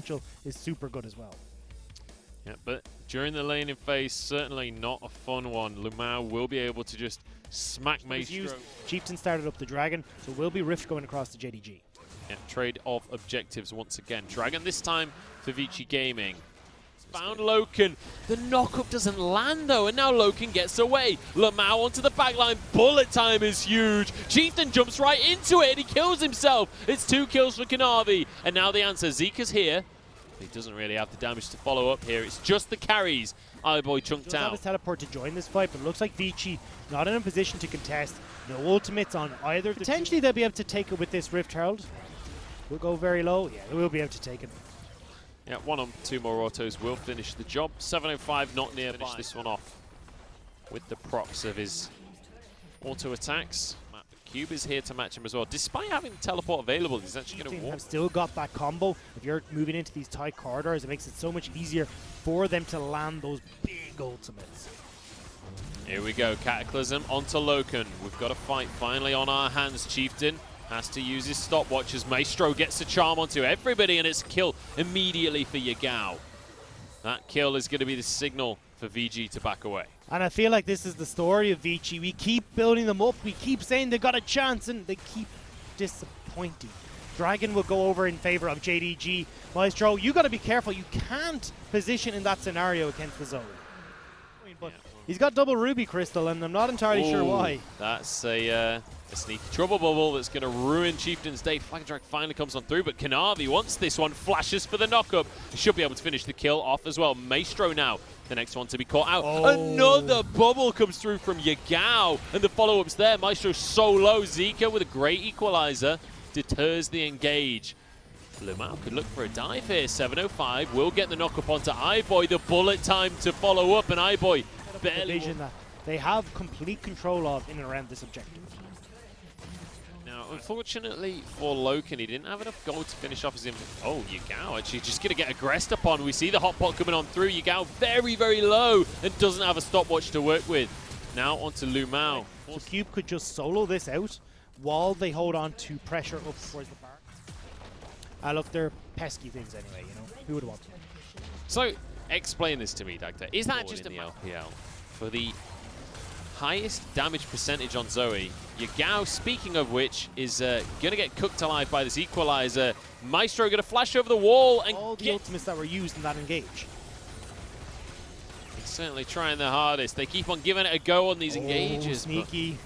potential is super good as well. Yeah, but during the laning phase, certainly not a fun one. Lumao will be able to just smack Maestro. Chieftain started up the Dragon, so will be Rift going across to JDG. Yeah, trade of objectives once again. Dragon this time for Vici Gaming. Found Loken. The knockup doesn't land though, and now Loken gets away. Lumao onto the backline. Bullet time is huge. Chieftain jumps right into it and he kills himself. It's 2 kills for Kanavi. And now the answer, Zika's here. He doesn't really have the damage to follow up here. It's just the carries. iBoy chunked out. He does have his teleport to join this fight, but it looks like Vici not in a position to contest. No ultimates on either. Potentially they'll be able to take it with this Rift Herald. We'll go very low. Yeah, they will be able to take it. Yeah, 1 on 2 more autos will finish the job. 705 not nearby. Finish this one off with the procs of his auto attacks. Cube is here to match him as well. Despite having the teleport available, he's actually going to walk. Have still got that combo. If you're moving into these tight corridors, it makes it so much easier for them to land those big ultimates. Here we go, Cataclysm onto Loken. We've got a fight finally on our hands. Chieftain has to use his stopwatch as Maestro gets a charm onto everybody, and it's a kill immediately for Yagao. That kill is going to be the signal for VG to back away. And I feel like this is the story of Vici. We keep building them up. We keep saying they got a chance, and they keep disappointing. Dragon will go over in favor of JDG. Maestro, you got to be careful. You can't position in that scenario against the zone. But he's got double Ruby Crystal, and I'm not entirely sure why. That's a sneaky trouble bubble that's going to ruin Chieftain's day. Flag Drag finally comes on through, but Kanavi wants this one. Flashes for the knockup. He should be able to finish the kill off as well. Maestro now, the next one to be caught out. Another bubble comes through from Yagao, and the follow-up's there. Maestro's so low. Zika with a great equalizer deters the engage. Lumao could look for a dive here. 705 will get the knockup onto iBoy. The bullet time to follow up, and iBoy barely. Vision that they have complete control of in and around this objective. Now, unfortunately for Loken, he didn't have enough gold to finish off his Oh, Yagao actually just going to get aggressed upon. We see the hot pot coming on through. Yagao very, very low and doesn't have a stopwatch to work with. Now onto Lumao. So Cube could just solo this out while they hold on to pressure up towards the bar. Look, they're pesky things anyway, you know. Who would want them? So, explain this to me, Doctor. Is that just in the LPL? For the highest damage percentage on Zoe, Yagao, speaking of which, is going to get cooked alive by this equalizer. Maestro going to flash over the wall and all the ultimates that were used in that engage. He's certainly trying their hardest. They keep on giving it a go on these engages. Sneaky.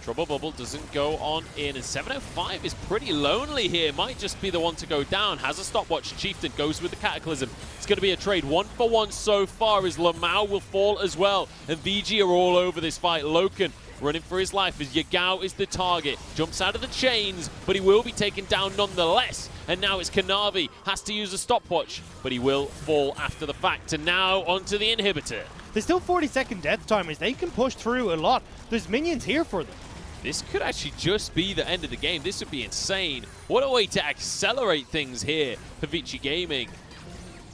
Trouble bubble doesn't go on in, and 705 is pretty lonely here. Might just be the one to go down. Has a stopwatch. Chieftain goes with the Cataclysm. It's going to be a trade 1-for-1 so far, as Lumao will fall as well. And VG are all over this fight. Loken running for his life as Yagao is the target. Jumps out of the chains, but he will be taken down nonetheless. And now it's Kanavi. Has to use a stopwatch, but he will fall after the fact. And now onto the inhibitor. There's still 40-second death timers. They can push through a lot. There's minions here for them. This could actually just be the end of the game. This would be insane. What a way to accelerate things here for Vici Gaming.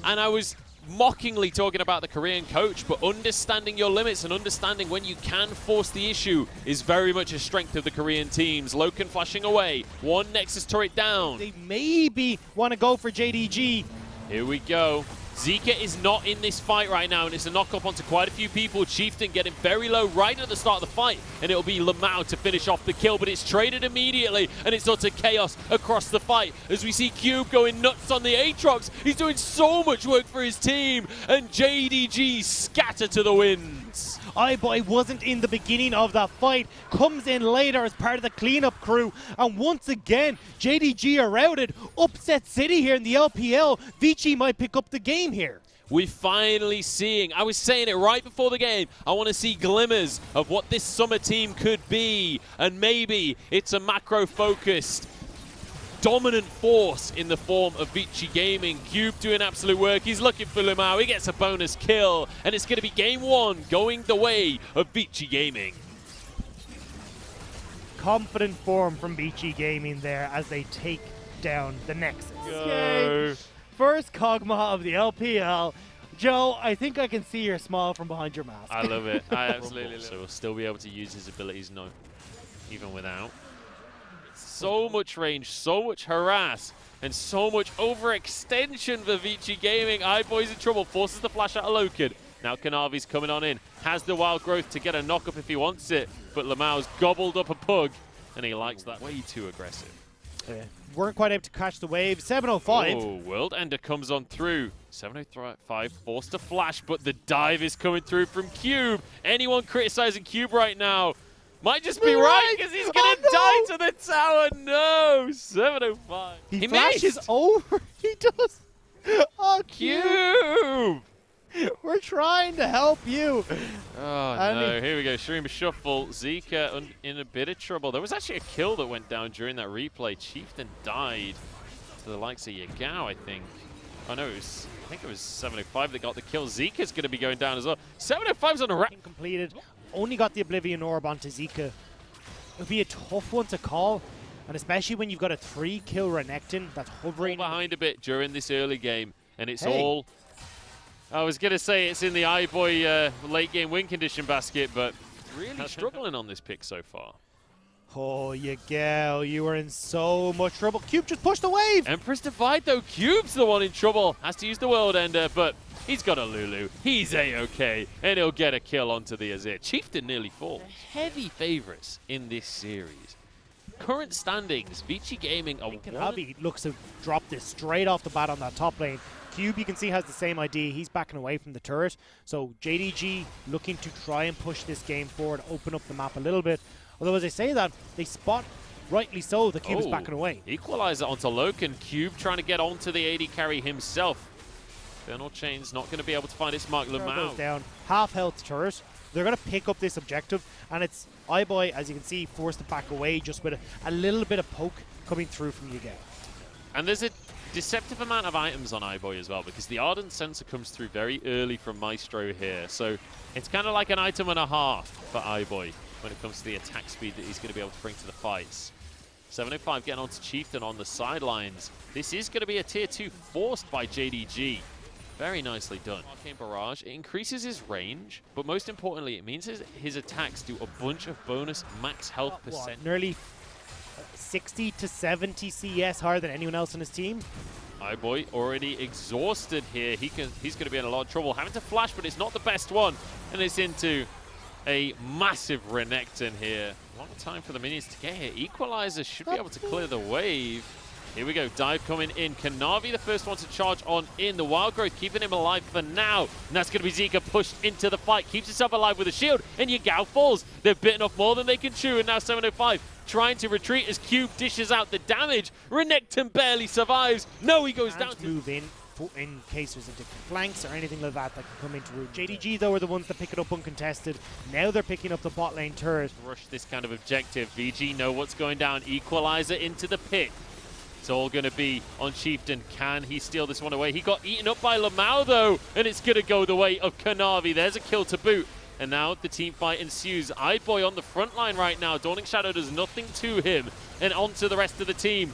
And I was mockingly talking about the Korean coach, but understanding your limits and understanding when you can force the issue is very much a strength of the Korean teams. Loken flashing away. One Nexus turret down. They maybe want to go for JDG. Here we go. Zika is not in this fight right now, and it's a knock-up onto quite a few people. Chieftain getting very low right at the start of the fight, and it'll be Lumao to finish off the kill, but it's traded immediately, and it's utter chaos across the fight as we see Cube going nuts on the Aatrox. He's doing so much work for his team, and JDG scatter to the winds. iBoy wasn't in the beginning of that fight, comes in later as part of the cleanup crew, and once again, JDG are routed. Upset City here in the LPL. Vici might pick up the game here. We're finally seeing, I was saying it right before the game, I want to see glimmers of what this summer team could be, and maybe it's a macro-focused dominant force in the form of Vici Gaming. Cube doing absolute work. He's looking for Lumao. He gets a bonus kill, and it's going to be game one going the way of Vici Gaming. Confident form from Vici Gaming there as they take down the Nexus. Go. First Kog'Maw of the LPL. Joe, I think I can see your smile from behind your mask. I love it. I absolutely love it. So we'll still be able to use his abilities, no, even without. So much range, so much harass And so much overextension for Vici Gaming. iBoy's in trouble, forces the flash out of Loken. Now Kanavi's coming on in, has the wild growth to get a knock up if he wants it, but Lamau's gobbled up a pug, and he likes that. Way too aggressive. Yeah. Weren't quite able to catch the wave. 705. Oh, World Ender comes on through. 705 forced to flash, but the dive is coming through from Cube. Anyone criticizing Cube right now might just be right, because he's going to die to the tower. No, 705. He flashes over. He does. Oh, Cube! We're trying to help you. Oh, no. Here we go. Shurima Shuffle. Zika in a bit of trouble. There was actually a kill that went down during that replay. Chieftain died to the likes of Yagao, I think. Oh, no, I think it was 705 that got the kill. Zika's going to be going down as well. 705's on a rack. Completed. Only got the Oblivion Orb onto Zika. It would be a tough one to call. And especially when you've got a 3-kill Renekton that's hovering behind a bit during this early game. And it's all... I was going to say it's in the iBoy late game win condition basket, but really struggling on this pick so far. Oh, Yagao, you are in so much trouble. Cube just pushed the wave. Empress Divide, though. Cube's the one in trouble. Has to use the World Ender, but he's got a Lulu. He's A-okay, and he'll get a kill onto the Azir. Chieftain nearly falls. Heavy favorites in this series. Current standings, Vici Gaming are Kanavi looks to drop this straight off the bat on that top lane. Cube, you can see, has the same idea. He's backing away from the turret. So JDG looking to try and push this game forward, open up the map a little bit. Although, as I say that, they spot, rightly so, the Cube is backing away. Equalizer onto Loken. Cube trying to get onto the AD carry himself. Infernal Chain's not going to be able to find its mark. Goes Lamau. down. Half health turret. They're going to pick up this objective. And it's iBoy, as you can see, forced to back away just with a little bit of poke coming through from Yagao. And there's a deceptive amount of items on iBoy as well, because the Ardent Sensor comes through very early from Maestro here. So it's kind of like an item and a half for iBoy when it comes to the attack speed that he's going to be able to bring to the fights. 705 getting onto Chieftain on the sidelines. This is going to be a tier 2 forced by JDG. Very nicely done. Arcane Barrage, it increases his range, but most importantly, it means his attacks do a bunch of bonus max health percent. Nearly 60 to 70 CS higher than anyone else on his team. iBoy already exhausted here. He's going to be in a lot of trouble. Having to flash, but it's not the best one. And it's into a massive Renekton here. A lot of time for the minions to get here. Equalizer should be able to clear the wave. Here we go, dive coming in. Kanavi the first one to charge on in. The wild growth keeping him alive for now. And that's going to be Zika pushed into the fight. Keeps himself alive with a shield. And Yagao falls. They've bitten off more than they can chew. And now 705 trying to retreat as Cube dishes out the damage. Renekton barely survives. No, he goes down to move in case there's a different flanks or anything like that that can come into route. JDG, though, are the ones that pick it up uncontested. Now they're picking up the bot lane turret. Rush this kind of objective. VG know what's going down. Equalizer into the pit. It's all going to be on Chieftain. Can he steal this one away? He got eaten up by Lamau, though, and it's going to go the way of Kanavi. There's a kill to boot. And now the team fight ensues. iBoy on the front line right now. Dawning Shadow does nothing to him. And on to the rest of the team.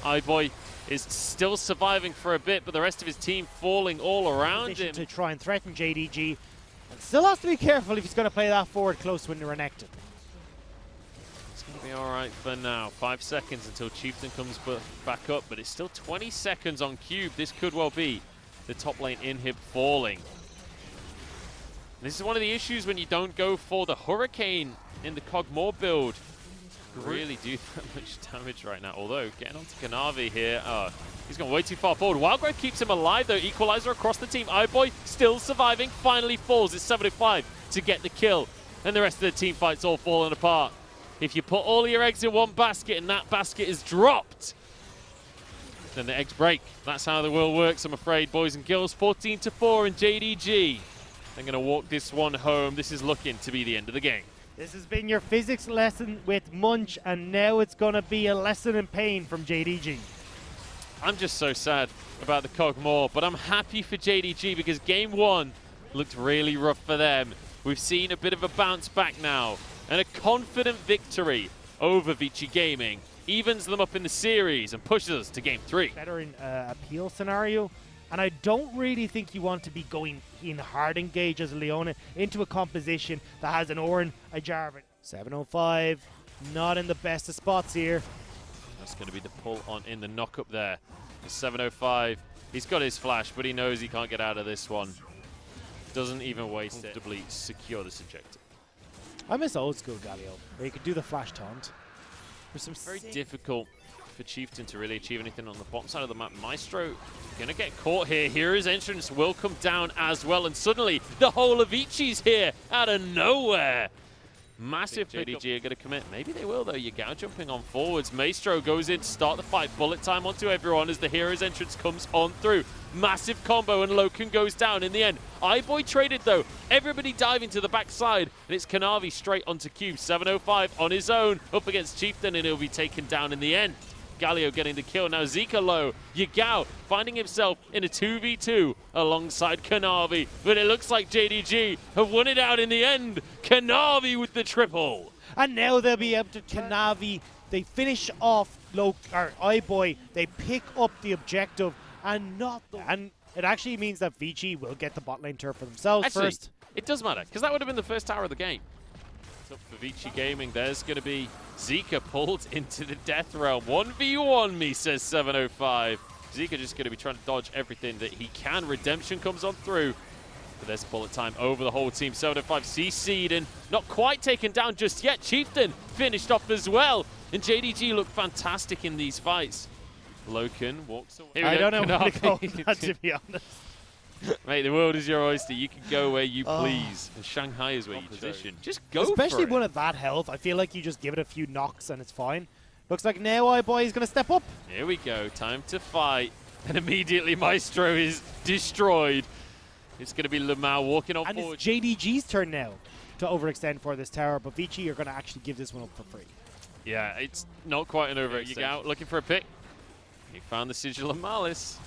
iBoy is still surviving for a bit, but the rest of his team falling all around him. To try and threaten JDG. And still has to be careful if he's going to play that forward close when they're Renekton. It's going to be all right for now. 5 seconds until Chieftain comes back up, but it's still 20 seconds on Cube. This could well be the top lane inhib falling. This is one of the issues when you don't go for the Hurricane in the Cogmore build. Really do that much damage right now. Although, getting onto Kanavi here, he's gone way too far forward. Wildgrowth keeps him alive, though. Equalizer across the team. iBoy still surviving, finally falls. It's 705 to get the kill. And the rest of the team fight's all falling apart. If you put all your eggs in one basket and that basket is dropped, then the eggs break. That's how the world works, I'm afraid, boys and girls. 14-4 in JDG. They're going to walk this one home. This is looking to be the end of the game. This has been your physics lesson with Munch, and now it's going to be a lesson in pain from JDG. I'm just so sad about the Cogmore, but I'm happy for JDG because game one looked really rough for them. We've seen a bit of a bounce back now, and a confident victory over Vici Gaming evens them up in the series and pushes us to game 3. Better in appeal scenario. And I don't really think you want to be going in hard engage as Leona into a composition that has an Orin, a Jarvan. 705, not in the best of spots here. That's going to be the pull on in the knock up there. 705. He's got his flash, but he knows he can't get out of this one. Doesn't even waste it. Comfortably secure this objective. I miss old school Galio, where you could do the flash taunt. There's some Very difficult for Chieftain to really achieve anything on the bottom side of the map. Maestro gonna get caught here. Hero's entrance will come down as well, and suddenly the whole of Vici's here out of nowhere. Massive JDG are gonna commit. Maybe they will though. Yagao jumping on forwards. Maestro goes in to start the fight. Bullet time onto everyone as the hero's entrance comes on through. Massive combo and Loken goes down in the end. iBoy traded though. Everybody diving to the backside, and it's Kanavi straight onto Cube. 705 on his own up against Chieftain, and he'll be taken down in the end. Galio getting the kill. Now Zika low. Yagao finding himself in a 2v2 alongside Kanavi. But it looks like JDG have won it out in the end. Kanavi with the triple. And now they'll be able to Kanavi. They finish off iBoy. They pick up the objective and not the... And it actually means that Vici will get the bot lane turf for themselves Actually, first. It does matter, because that would have been the first tower of the game. Up for Vici Gaming, there's going to be Zika pulled into the death realm. 1v1 me, says 705. Zika just going to be trying to dodge everything that he can. Redemption comes on through. But there's bullet time over the whole team. 705 CC'd and not quite taken down just yet. Chieftain finished off as well. And JDG looked fantastic in these fights. Loken walks away. I don't know where to go with that, to be honest. Mate, the world is your oyster. You can go where you please. And Shanghai is where you position. Just go Especially for it. one at that health. I feel like you just give it a few knocks and it's fine. Looks like now iBoy is going to step up. Here we go. Time to fight. And immediately Maestro is destroyed. It's going to be Lamau walking on forward. It's JDG's turn now to overextend for this tower. But Vici are going to actually give this one up for free. Yeah, it's not quite an overextend. You go out looking for a pick. He found the Sigil of Malice.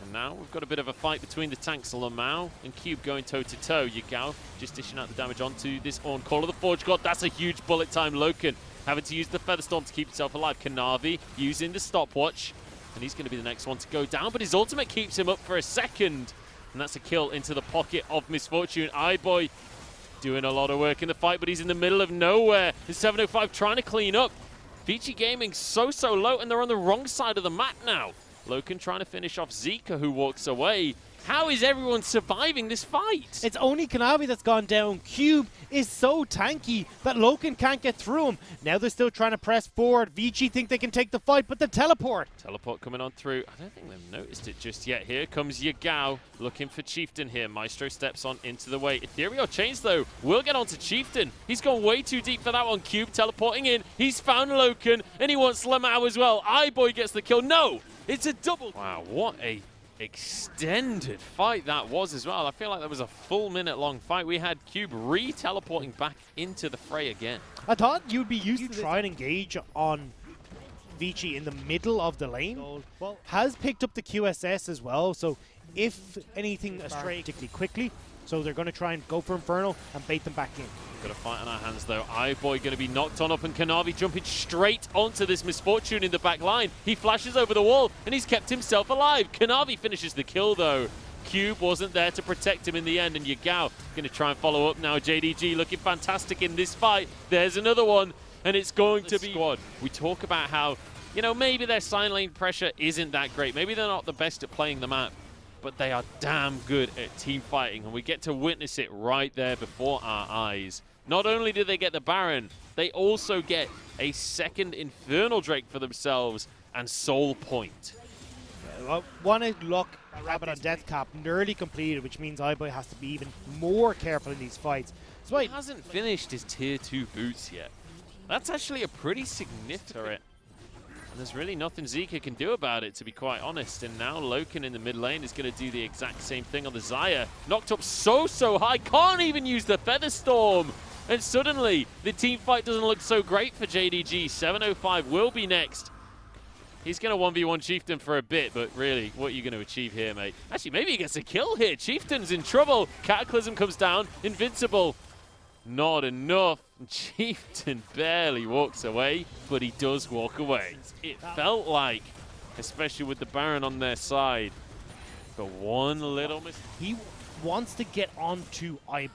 And now we've got a bit of a fight between the tanks. Lamau and Cube going toe-to-toe. Yagao just dishing out the damage onto this Ornn. Call of the Forge God. That's a huge bullet time. Loken having to use the Featherstorm to keep himself alive. Kanavi using the stopwatch. And he's going to be the next one to go down. But his ultimate keeps him up for a second. And that's a kill into the pocket of Misfortune. iBoy doing a lot of work in the fight, but he's in the middle of nowhere. And 705 trying to clean up. Vici Gaming so low, and they're on the wrong side of the map now. Loken trying to finish off Zika, who walks away. How is everyone surviving this fight? It's only Kanavi that's gone down. Cube is so tanky that Loken can't get through him. Now they're still trying to press forward. Vici think they can take the fight, but the teleport. Teleport coming on through. I don't think they've noticed it just yet. Here comes Yagao looking for Chieftain here. Maestro steps on into the way. Ethereal Chains, though, will get onto Chieftain. He's gone way too deep for that one. Cube teleporting in. He's found Loken, and he wants Lamau as well. iBoy gets the kill. No! It's a double. Wow, what a extended fight that was as well. I feel like that was a full minute-long fight. We had Cube re-teleporting back into the fray again. I thought you'd be used to try and engage on Vici in the middle of the lane. Well, has picked up the QSS as well, so if anything astray particularly quickly, so they're going to try and go for Infernal and bait them back in. Got a fight on our hands though. iBoy going to be knocked on up, and Kanavi jumping straight onto this Misfortune in the back line. He flashes over the wall and he's kept himself alive. Kanavi finishes the kill though. Cube wasn't there to protect him in the end, and Yagao going to try and follow up now. JDG looking fantastic in this fight. There's another one, and it's going to be squad. We talk about how, you know, maybe their side lane pressure isn't that great. Maybe they're not the best at playing the map, but they are damn good at team fighting, and we get to witness it right there before our eyes. Not only do they get the Baron, they also get a second Infernal Drake for themselves and Soul Point. Want to look at Rabbit on Death Cap nearly completed, which means iBoy has to be even more careful in these fights. So he hasn't finished his tier 2 boots yet. That's actually a pretty significant. And there's really nothing Zika can do about it, to be quite honest. And now Loken in the mid lane is going to do the exact same thing on the Xayah. Knocked up so high, can't even use the Featherstorm. And suddenly, the team fight doesn't look so great for JDG. 705 will be next. He's going to 1v1 Chieftain for a bit, but really, what are you going to achieve here, mate? Actually, maybe he gets a kill here. Chieftain's in trouble. Cataclysm comes down. Invincible. Not enough. Chieftain barely walks away, but he does walk away. It felt like, especially with the Baron on their side, but one little mistake. He wants to get onto iBoy.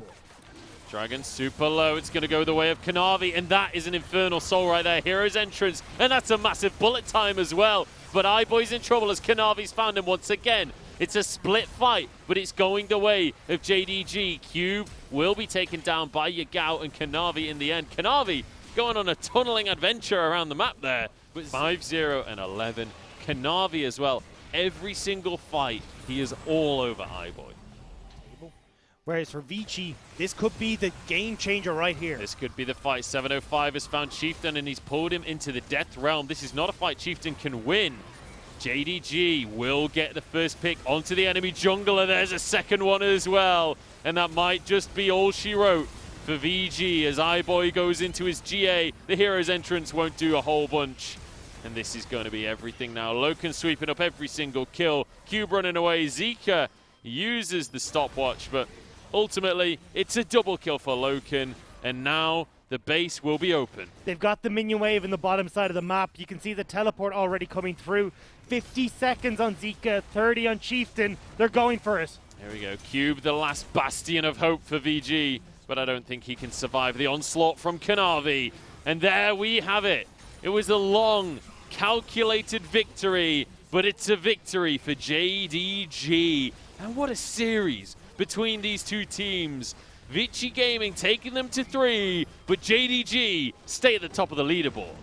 Dragon super low. It's going to go the way of Kanavi, and that is an Infernal Soul right there. Hero's entrance, and that's a massive bullet time as well. but iBoy's in trouble as Kanavi's found him once again. It's a split fight, but it's going the way of JDG. Cube will be taken down by Yagao and Kanavi in the end. Kanavi going on a tunneling adventure around the map there, but 5-0 and 11. Kanavi as well. Every single fight, he is all over iBoy. Whereas for Vici, this could be the game changer right here. This could be the fight. 705 has found Chieftain and he's pulled him into the death realm. This is not a fight Chieftain can win. JDG will get the first pick onto the enemy jungler. There's a second one as well. And that might just be all she wrote for VG as iBoy goes into his GA. The hero's entrance won't do a whole bunch. And this is going to be everything now. Loken sweeping up every single kill. Cube running away. Zika uses the stopwatch, but ultimately it's a double kill for Loken. And now the base will be open. They've got the minion wave in the bottom side of the map. You can see the teleport already coming through. 50 seconds on Zika, 30 on Chieftain. They're going for it. There we go. Cube, the last bastion of hope for VG, but I don't think he can survive the onslaught from Kanavi. And there we have it. It was a long, calculated victory, but it's a victory for JDG. And what a series between these two teams. Vici Gaming taking them to 3, but JDG stay at the top of the leaderboard.